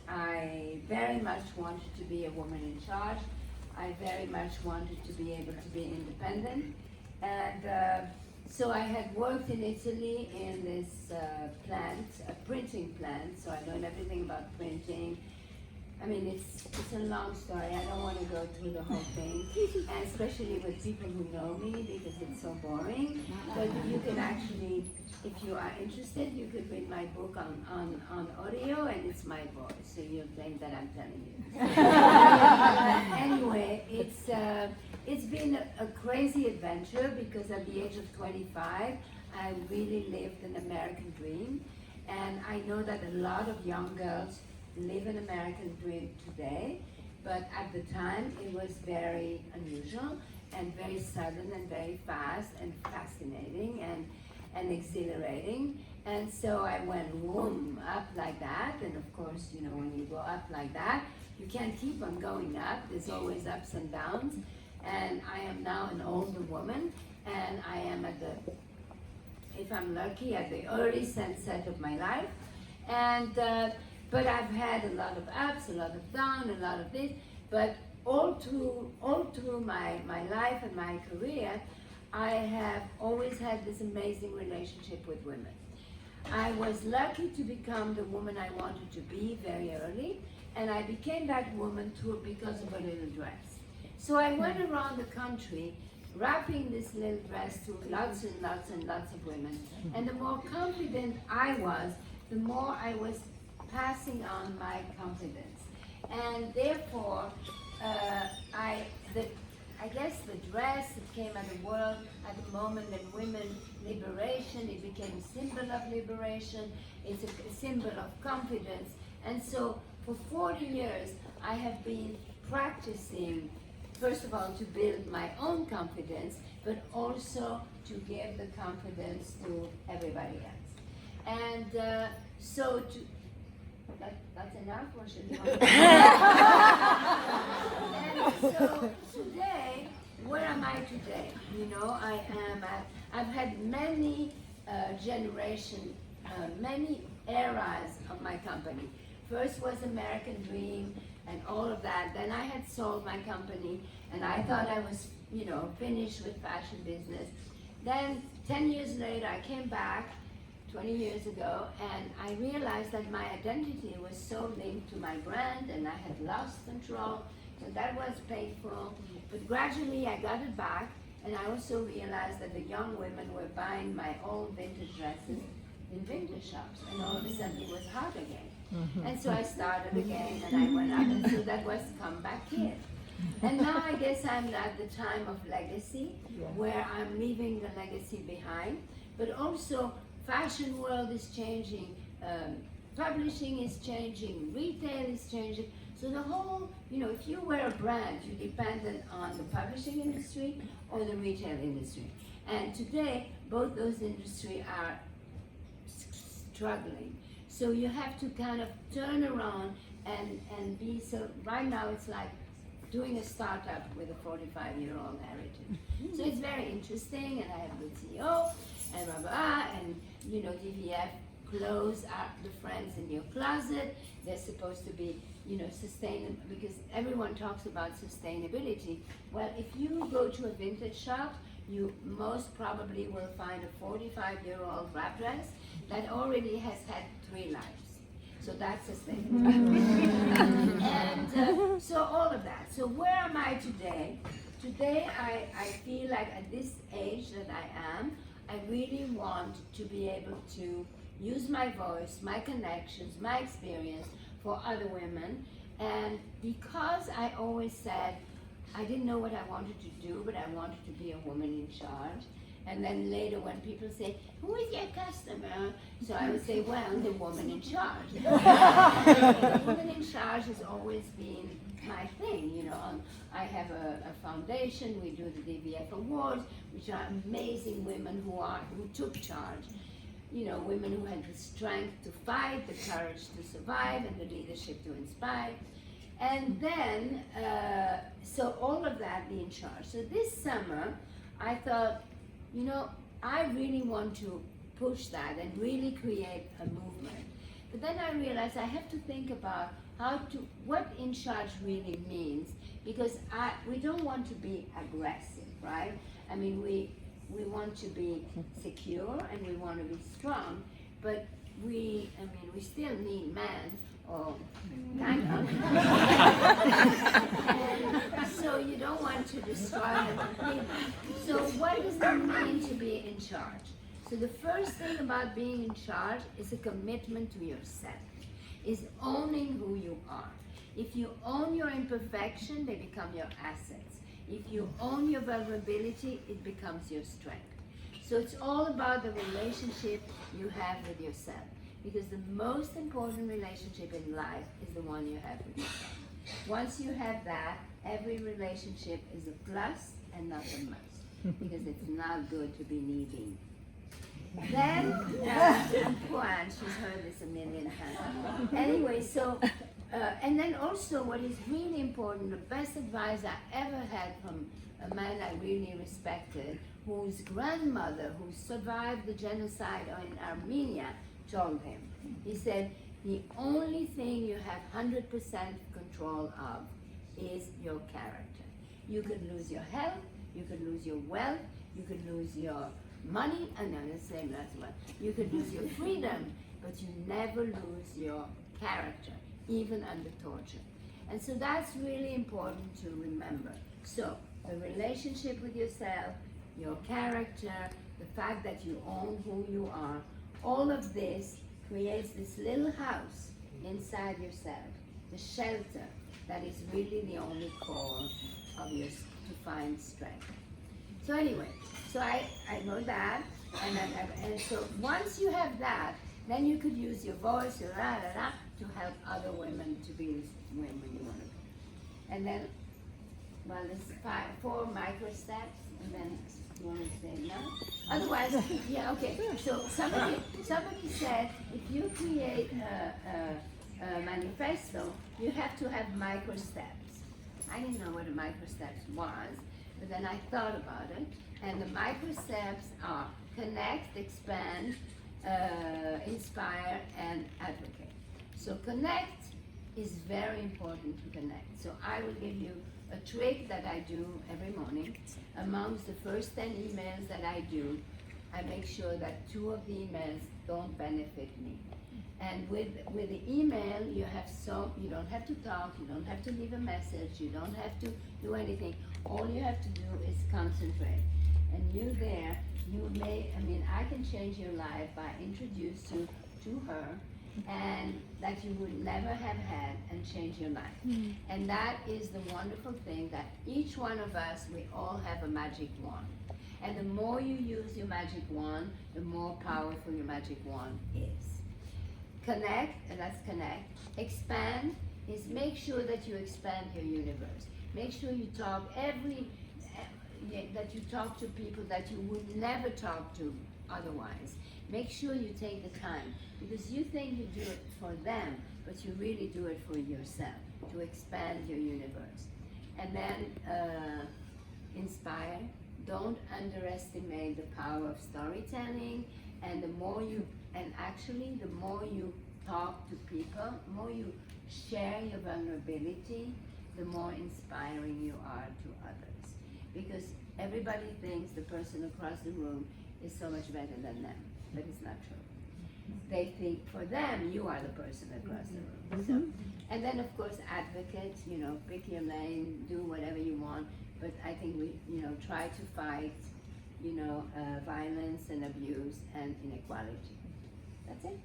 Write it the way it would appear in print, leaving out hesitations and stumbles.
I very much wanted to be a woman in charge. I very much wanted to be able to be independent. And so I had worked in Italy in this plant, a printing plant, so I learned everything about printing. I mean, it's a long story. I don't want to go through the whole thing, and especially with people who know me, because it's so boring. But you can actually, if you are interested, you could read my book on audio, and it's my voice, so you'll think that I'm telling you. Anyway, it's been a crazy adventure, because at the age of 25, I really lived an American dream, and I know that a lot of young girls live an American dream today, but at the time it was very unusual and very sudden and very fast and fascinating and exhilarating. And so I went whoom, up like that, and of course, you know, when you go up like that, you can't keep on going up. There's always ups and downs. And I am now an older woman, and I am at the, if I'm lucky, at the early sunset of my life. And but I've had a lot of ups, a lot of downs, a lot of this. But all through my life and my career, I have always had this amazing relationship with women. I was lucky to become the woman I wanted to be very early, and I became that woman because of a little dress. So I went around the country wrapping this little dress to lots and lots and lots of women. And the more confident I was, the more I was passing on my confidence. And therefore, I guess the dress, it came at a world, at the moment in women's liberation, it became a symbol of liberation, it's a symbol of confidence. And so for 40 years, I have been practicing, first of all, to build my own confidence, but also to give the confidence to everybody else. And so that's enough, or should you want to? And so today, where am I today? You know, I've had many generations, many eras of my company. First was American Dream and all of that. Then I had sold my company, and I thought I was, you know, finished with fashion business. Then 10 years later, I came back 20 years ago, and I realized that my identity was so linked to my brand, and I had lost control, so that was painful. But gradually I got it back, and I also realized that the young women were buying my old vintage dresses in vintage shops, and all of a sudden it was hot again. And so I started again, and I went up, and so that was Comeback Kid. And now I guess I'm at the time of legacy, where I'm leaving the legacy behind, but also fashion world is changing, publishing is changing, retail is changing. So the whole, you know, if you were a brand, you're dependent on the publishing industry or the retail industry. And today, both those industries are struggling. So you have to kind of turn around and be, so right now it's like doing a startup with a 45-year-old heritage. So it's very interesting, and I have a good CEO, and blah, blah, and you know, DVF clothes are the friends in your closet. They're supposed to be, you know, sustainable, because everyone talks about sustainability. Well, if you go to a vintage shop, you most probably will find a 45-year-old wrap dress that already has had 3 lives. So that's sustainable. And so all of that. So where am I today? Today I feel like at this age that I am, I really want to be able to use my voice, my connections, my experience for other women. And because I always said I didn't know what I wanted to do, but I wanted to be a woman in charge. And then later when people say, who is your customer? So I would say, well, the woman in charge. The woman in charge has always been my thing, you know. I have a foundation, we do the DVF Awards, which are amazing women who took charge. You know, women who had the strength to fight, the courage to survive, and the leadership to inspire. And then, so all of that being in charge. So this summer, I thought, you know, I really want to push that and really create a movement But then I realized I have to think about what in charge really means, because we don't want to be aggressive, right? I mean, we want to be secure and we want to be strong, but we still need men, or kind of. And so you don't want to destroy them completely. So what does it mean to be in charge? So the first thing about being in charge is a commitment to yourself, is owning who you are. If you own your imperfection, they become your assets. If you own your vulnerability, it becomes your strength. So it's all about the relationship you have with yourself, because the most important relationship in life is the one you have with yourself. Once you have that, every relationship is a plus and not a must, because it's not good to be needy. Then, poor Anne, she's heard this a million times. Anyway, so, and then also what is really important, the best advice I ever had from a man I really respected, whose grandmother, who survived the genocide in Armenia, told him. He said, the only thing you have 100% control of is your character. You could lose your health, you could lose your wealth, you could lose your money, you could lose your freedom, but you never lose your character, even under torture. And so that's really important to remember. So the relationship with yourself, your character, the fact that you own who you are, all of this creates this little house inside yourself, the shelter that is really the only core of yours to find strength. So anyway, so I know that, and so once you have that, then you could use your voice to help other women to be women you want to be. And then, well, there's 4 micro steps, and then you want to say no? Otherwise, yeah, okay. So somebody said if you create a manifesto, you have to have micro steps. I didn't know what a micro steps was, but then I thought about it, and the micro steps are connect, expand, inspire, and advocate. So connect is very important to connect. So I will give you a trick that I do every morning. Amongst the first 10 emails that I do, I make sure that 2 of the emails don't benefit me. And with the email, you don't have to talk, you don't have to leave a message, you don't have to do anything. All you have to do is concentrate. And I can change your life by introducing you to her, and that you would never have had, and change your life. And that is the wonderful thing, that each one of us, we all have a magic wand. And the more you use your magic wand, the more powerful your magic wand is. Connect, and that's connect. Expand is make sure that you expand your universe. Make sure you talk that you talk to people that you would never talk to otherwise. Make sure you take the time, because you think you do it for them, but you really do it for yourself, to expand your universe. And then inspire. Don't underestimate the power of storytelling, and the more you talk to people, the more you share your vulnerability, the more inspiring you are to others. Because everybody thinks the person across the room is so much better than them, but it's not true. They think for them, you are the person across the room. So, and then of course, advocate, pick your lane, do whatever you want, but I think we, try to fight, violence and abuse and inequality. That's it.